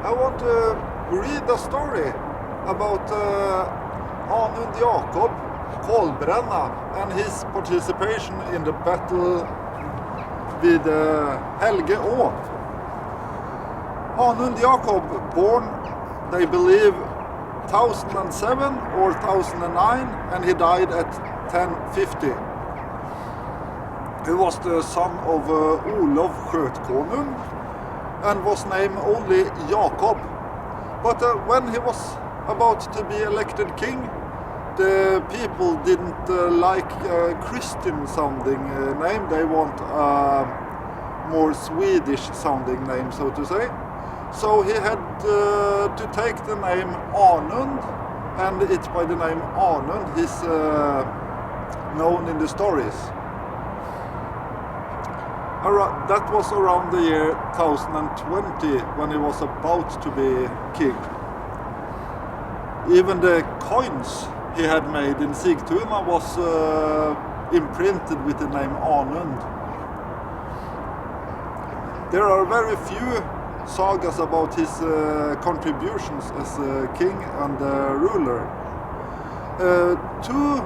I want to read a story about Anund Jakob, Kolbrenna, and his participation in the battle with Helge Å. Anund Jakob, born, they believe, 1007 or 1009, and he died at 1050. He was the son of Olav Skjøtkonung and was named only Jakob. But when he was about to be elected king, the people didn't like a Christian sounding name. They want a more Swedish sounding name, so to say. So he had to take the name Anund, and it's by the name Anund he's known in the stories. That was around the year 1020 when he was about to be king. Even the coins he had made in Sigtuna was imprinted with the name Anund. There are very few sagas about his contributions as a king and a ruler. Two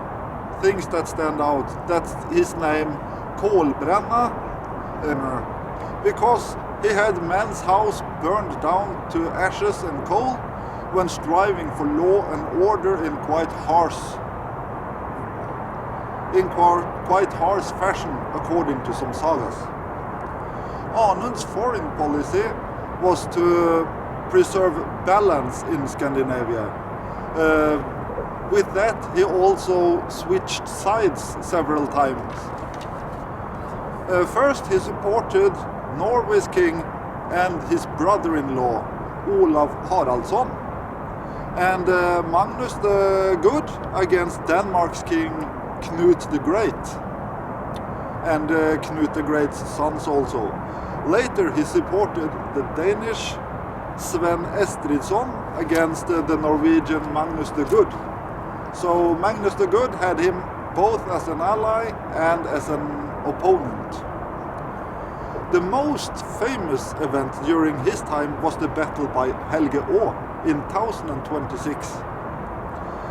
things that stand out, that's his name Kolbrenna, because he had men's house burned down to ashes and coal when striving for law and order in quite harsh fashion, according to some sagas. Anund's foreign policy was to preserve balance in Scandinavia. With that, he also switched sides several times. First, he supported Norway's king and his brother-in-law, Olav Haraldsson, and Magnus the Good against Denmark's king Knut the Great, and Knut the Great's sons also. Later, he supported the Danish Sven Estridsson against the Norwegian Magnus the Good. So Magnus the Good had him both as an ally and as an opponent. The most famous event during his time was the battle by Helge Å in 1026.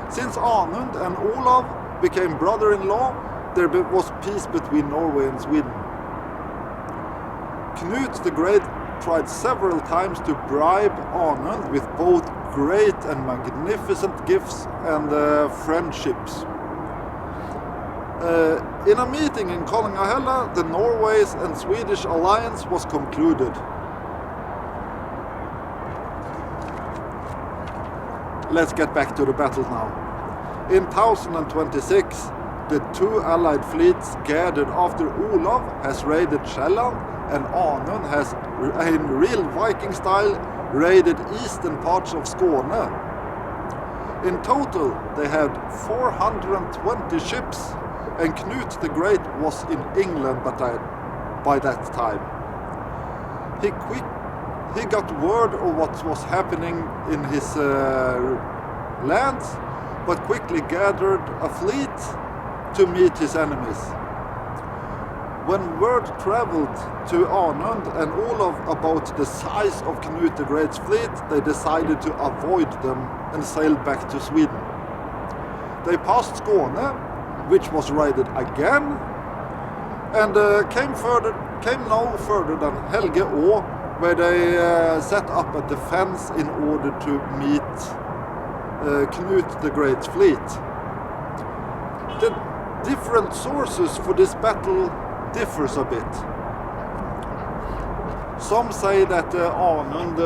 Since Anund and Olav became brother-in-law, there was peace between Norway and Sweden. Knut the Great tried several times to bribe Anund with both great and magnificent gifts and friendships. In a meeting in Kollingahella, the Norway's and Swedish alliance was concluded. Let's get back to the battle now. In 1026, the two allied fleets gathered after Olav has raided Sjælland and Anund has, in real Viking style, raided eastern parts of Skåne. In total, they had 420 ships, and Knut the Great was in England by that time. He got word of what was happening in his lands, but quickly gathered a fleet to meet his enemies. When word traveled to Anund and Olav about the size of Knut the Great's fleet, they decided to avoid them and sailed back to Sweden. They passed Skåne, which was raided again, and came no further than Helge Å, where they set up a defense in order to meet Knut the Great's fleet. The different sources for this battle differs a bit. Some say that Anund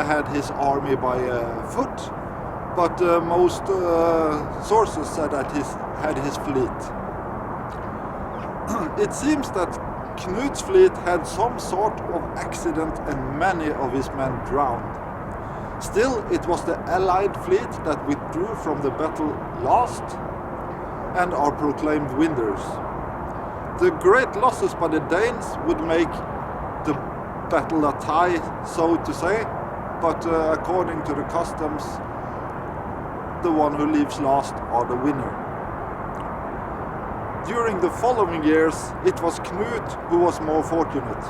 had his army by foot, but most sources said that he had his fleet. It seems that Knut's fleet had some sort of accident and many of his men drowned. Still, it was the allied fleet that withdrew from the battle last and are proclaimed winners. The great losses by the Danes would make the battle a tie, so to say, but according to the customs, the one who leaves last are the winner. During the following years, it was Knut who was more fortunate.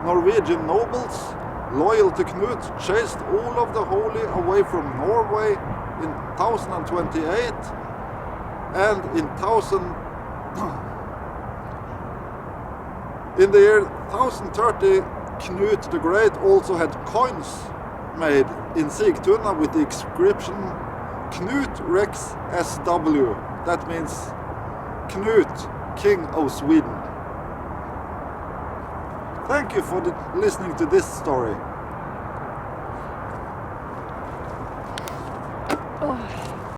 Norwegian nobles loyal to Knut, chased Olav the Holy away from Norway in 1028, and in the year 1030, Knut the Great also had coins made in Sigtuna with the inscription Knut Rex SW. That means Knut, King of Sweden. Thank you for listening to this story.